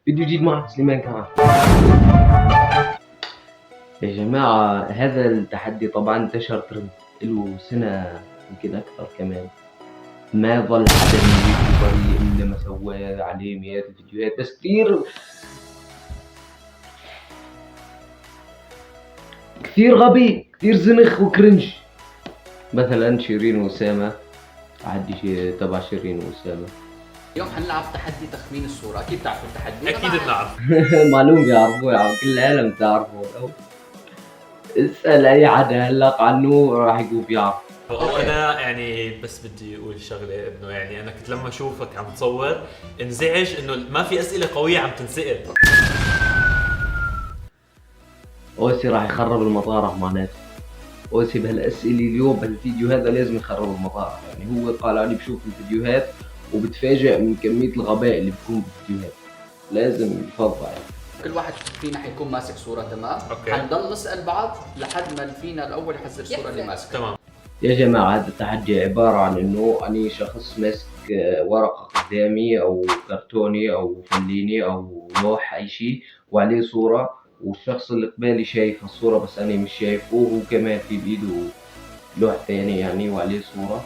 فيديو جديد مع سليمان كمان. يا جماعة هذا التحدي طبعا انتشر ترند له سنة يمكن أكثر كمان. ما ظل حدا من اليوتيوبر إلا ما سوى عليه مئات الفيديوهات، بس كثير غبي، كثير زنخ وكرنج. مثلا شيرين وأسامة، تحدي تبع شيرين وأسامة. اليوم حنلعب تحدي تخمين الصورة. أكيد تعرفوا التحدي. اكيد بنعرف. معلوم بيعرفوه يا عم، كل العالم بتعرفه. اسأل أي حدا هلق عنه راح يقول بيعرف. انا يعني بس بدي اقول شغله، انه يعني انا كنت لما اشوفك عم تصور انزعج انه ما في اسئله قويه عم تنسال. اوسي راح يخرب المطارح معناته. اوسي بهالاسئله اليوم بهالفيديو هذا لازم يخرب المطارح. يعني هو قال اني بشوف الفيديوهات وبتفاجئ من كميه الغباء اللي بيكون بالفيديوهات، لازم يفضع يعني. كل واحد فينا حيكون ماسك صورة، تمام؟ أوكي. حنضل نسأل بعض لحد ما فينا الأول يحذر الصورة اللي ماسكها. تمام. يا جماعه هذا التحدي عباره عن انه اني شخص ماسك ورقه قدامي او كرتوني او فليني او لوح اي شيء وعليه صوره، والشخص اللي قبالي شايف الصوره بس انا مش شايفه، وهو كمان في بايده لوح ثاني يعني وعليه صوره،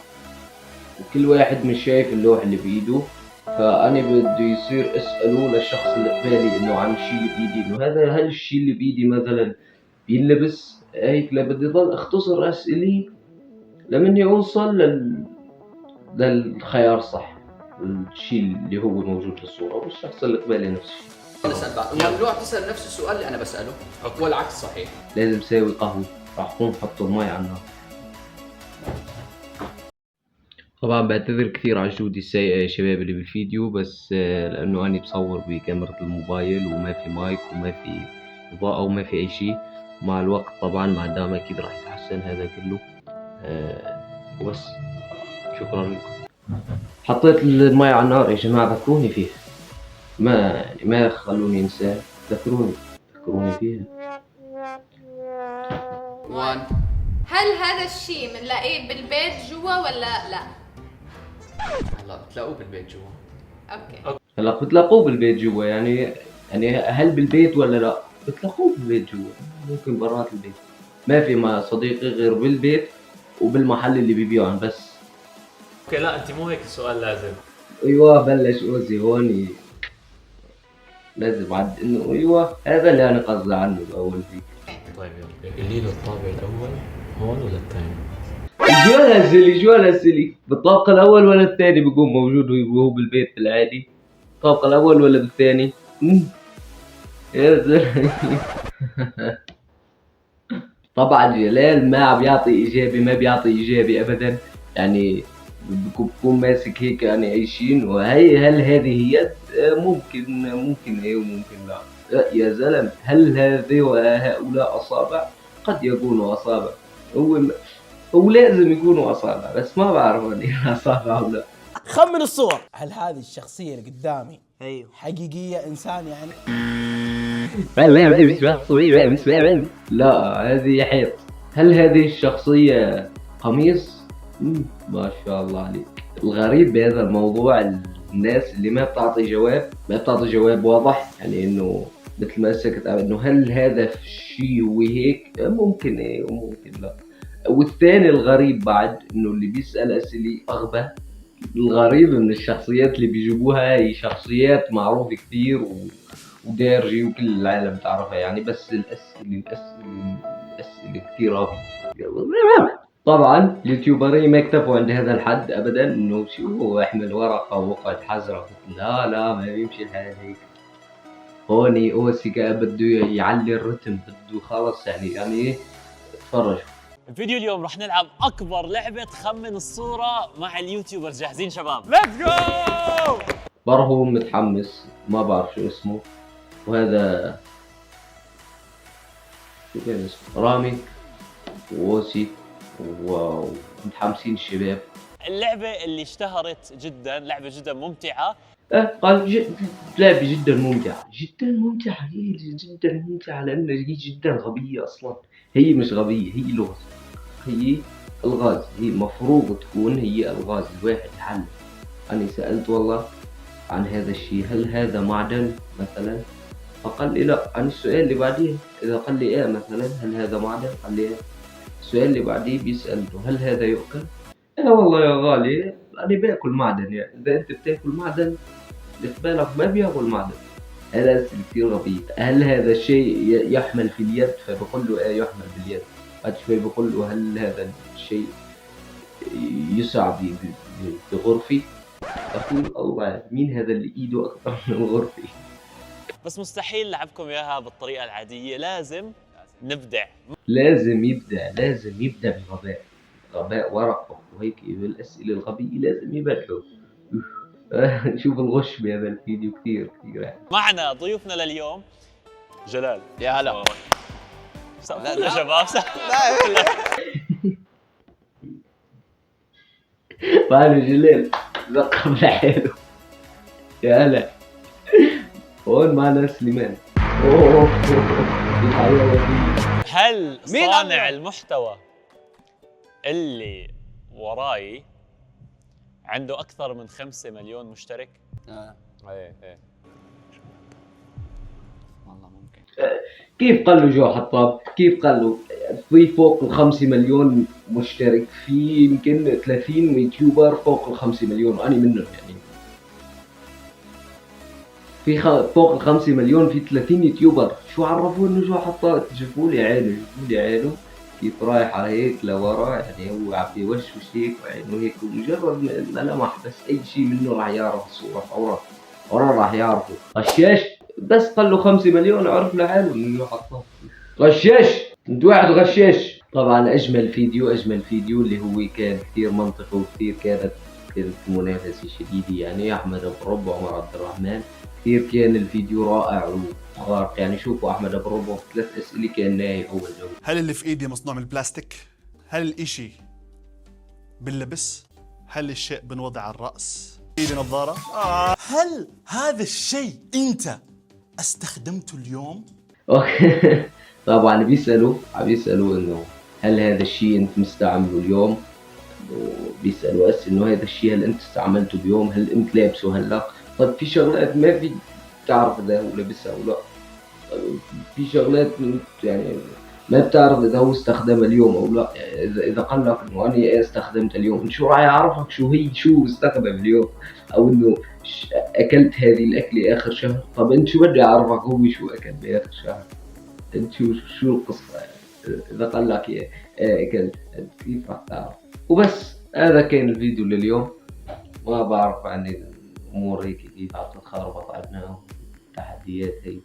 وكل واحد مش شايف اللوح اللي بايده. فانا بده يصير اساله للشخص اللي قبالي انه عن الشيء اللي بايدي، انه هل الشيء اللي بايدي مثلا بينلبس هيك. لا بدي ضل اختصر اسئلي لمني اوصل للخيار الصح، الشيء اللي هو موجود في الصورة، والشخص اللي قبالي نفس الشيء. نسأل بعض، وممنوع تسأل نفس السؤال اللي أنا بسأله. أوكي. والعكس صحيح. لازم ساوي قهوة، راح قوم حط المي على النار. طبعا بعتذر كثير على الجودة السيئة يا شباب اللي بالفيديو، بس لأنه أنا بصور بكاميرا الموبايل وما في مايك وما في إضاءة وما في أي شيء. مع الوقت طبعا مع الدعم أكيد راح يتحسن هذا كله. وبس شكرا لكم. حطيت المي على النار يا جماعة، ذكروني فيها، ما خلوني انساه، ذكروني فيها. 1. هل هذا الشيء بنلاقيه بالبيت جوا ولا لا؟ هلا بتلاقوه بالبيت جوا. اوكي. هلا بتلاقوه بالبيت جوا، يعني هل بالبيت ولا لا؟ بتلاقوه بالبيت جوا، ممكن برات البيت. ما في مع صديقي غير بالبيت وبالمحل اللي بيبيعهم بس. اوكي لا انت مو هيك السؤال لازم. ايوه بلش اوزي هون، لازم عد انه ايوه هذا اللي انا قصدي عنه باول فيك. طيب يلا قولي له الطابع الاول هون ولا الثاني؟ شو هالاسئله؟ بالطابق الاول ولا الثاني بيكون موجود وهو بالبيت بالعادي؟ الطابق الاول ولا بالثاني؟ يا زلمه. طبعا جلال ما عم يعطي اجابه، ما بيعطي اجابه ابدا، يعني بكون ماسك هيك يعني اي شيء. وهي هل هذه يد؟ ممكن ايه وممكن لا. يا زلمه هل هذه وهؤلاء اصابع؟ قد يكونوا اصابع، هو لازم يكونوا اصابع، بس ما بعرف اني اصابع او لا. خمن الصور. هل هذه الشخصية اللي قدامي حقيقية إنسان يعني؟ لا هذه حيط. هل هذه الشخصية قميص؟ ما شاء الله عليك. الغريب بهذا الموضوع الناس اللي ما بتعطي جواب واضح، يعني انه مثل ما سكت انه هل هذا الشيء هو هيك؟ ممكن ايه وممكن لا. والثاني الغريب بعد انه اللي بيسأل اسئلة اغبى. الغريب من الشخصيات اللي بيجيبوها هي شخصيات معروفة كثير ودارجة وكل العالم تعرفها يعني، بس الأسئلة كثير غبية. طبعا اليوتيوبرين ما اكتفوا عند هذا الحد ابدا، انه شو احمل ورقة وقعد حزرة. لا ما بيمشي الحال هيك. هوني اوسيكا بده يعلي الرتم، بده خلص يعني ايه. اتفرجوا فيديو اليوم رح نلعب أكبر لعبة خمن الصورة مع اليوتيوبرز. جاهزين شباب؟ ليتس جو. برهوم متحمس، ما بعرف شو اسمه، وهذا شو كان اسمه، رامي ووسي، ومتحمسين الشباب. اللعبة اللي اشتهرت جدا، لعبة جدا ممتعة. قال لعبة جدا ممتعة، هي جدا ممتعة لأنها هي جدا غبية أصلا. هي مش غبية، هي لغز، هي الغاز، هي مفروض تكون هي الغاز الواحد حل. أنا سألت والله عن هذا الشيء، هل هذا معدن مثلا؟ فقال لي لا. عن السؤال اللي بعديه إذا قال لي إيه مثلا هل هذا معدن؟ قال لي إيه. السؤال اللي بعديه بيسأله هل هذا يؤكل؟ إيه والله يا غالي أنا باكل معدن، يعني إذا أنت بتاكل معدن اللي في بالك ما بياكل معدن. هذا أسئلة كثير غبية. هل هذا الشيء يحمل في اليد؟ فبقول له إيه يحمل باليد. بعد شوي بقول له هل هذا الشيء يسع بغرفي؟ أقول الله مين هذا اللي إيده أكبر من غرفي؟ بس مستحيل لعبكم اياها بالطريقه العاديه، لازم نبدع. لازم يبدأ بغباء ورقة وهيك بالأسئلة الغبية لازم يبدأوا. شوف الغش بهذا الفيديو كثير يعني. معنا ضيوفنا لليوم جلال. يا هلا. لا يا شباب معنا جلال ذكر لحاله. يا هلا. هون معنا سليمان. اوه هل مين صانع أول؟ المحتوى اللي وراي عنده اكثر من 5 مليون مشترك؟ ايه والله ممكن. كيف قال له جو حطاب؟ كيف قال له في فوق ال5 مليون مشترك، في يمكن 30 يوتيوبر فوق ال5 مليون وأنا منهم يعني. في فوق ال5 مليون في 30 يوتيوبر. شو عرفوا انه جو حطاب؟ شوفوا لي عينه كيف رايحة هيك لورا، يعني هو عم بيوشوش هيك وعينه هيك، ومجرد ما لمح بس أي شيء منه راح يعرف الصورة فورا راح يعرفه. غشاش بس قال له 5 مليون عرف لحاله انه حطاه. غشاش انت واحد غشاش. طبعا اجمل فيديو اللي هو كان كثير منطقي وكثير كانت منافسة شديدة، يعني احمد ابو رب وعمر عبد الرحمن. كثير كان الفيديو رائع وخارق، يعني شوفوا احمد ابو رب 3 اسئلة كان ناهي اول جولة. هل اللي في ايدي مصنوع من البلاستيك؟ هل الاشي باللبس؟ هل الشيء بنوضع على الرأس؟ ايدي نظارة؟ هل هذا الشيء انت استخدمته اليوم؟ طبعا بيسألوا انه هل هذا الشيء انت مستعمله اليوم؟ وبيسألوا بس انه هذا الشيء هل انت استعملته اليوم؟ هل انت لابسه هلا؟ طب في شغلات ما في تعرف اذا هو لابسها او لا. في شغلات يعني ما بتعرف اذا هو استخدمها اليوم او لا. يعني اذا قال لك انه انا استخدمت اليوم، انت شو راح يعرفك شو استخدم اليوم، او انه اكلت هذه الاكله اخر شهر. طب انت شو بدي اعرفك هو شو اكل باخر شهر؟ انت شو القصه يعني؟ اذا قال لك اكلت كيف راح تعرف؟ وبس هذا كان الفيديو لليوم. ما بعرف يعني الامور هيك كيف عم تتخربط عندنا. تحديات هي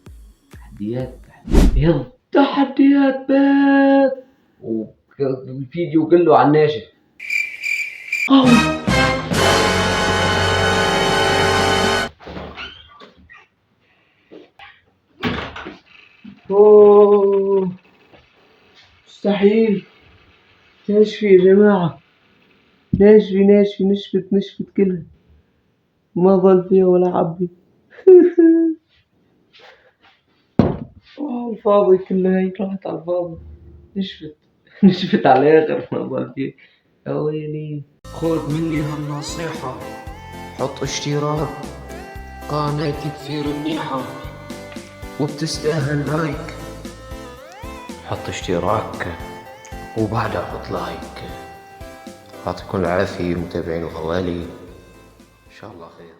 تحديات بس. والفيديو كله عن ناشف. اوه مستحيل. ناشفة يا جماعة، ناشفة نشفت كلها، ما ظل فيها ولا حبة. الفاضي كلها هيك راحت على الفاضي. نشفت على الآخر ما ظل فيها. يا ويلي. خذ مني هالنصيحة، حط اشتراك، قناتي كثير منيحة وبتستاهل لايك. حط اشتراك وبعدها حط لايك. يعطيكم العافية متابعين وغوالي، إن شاء الله خير.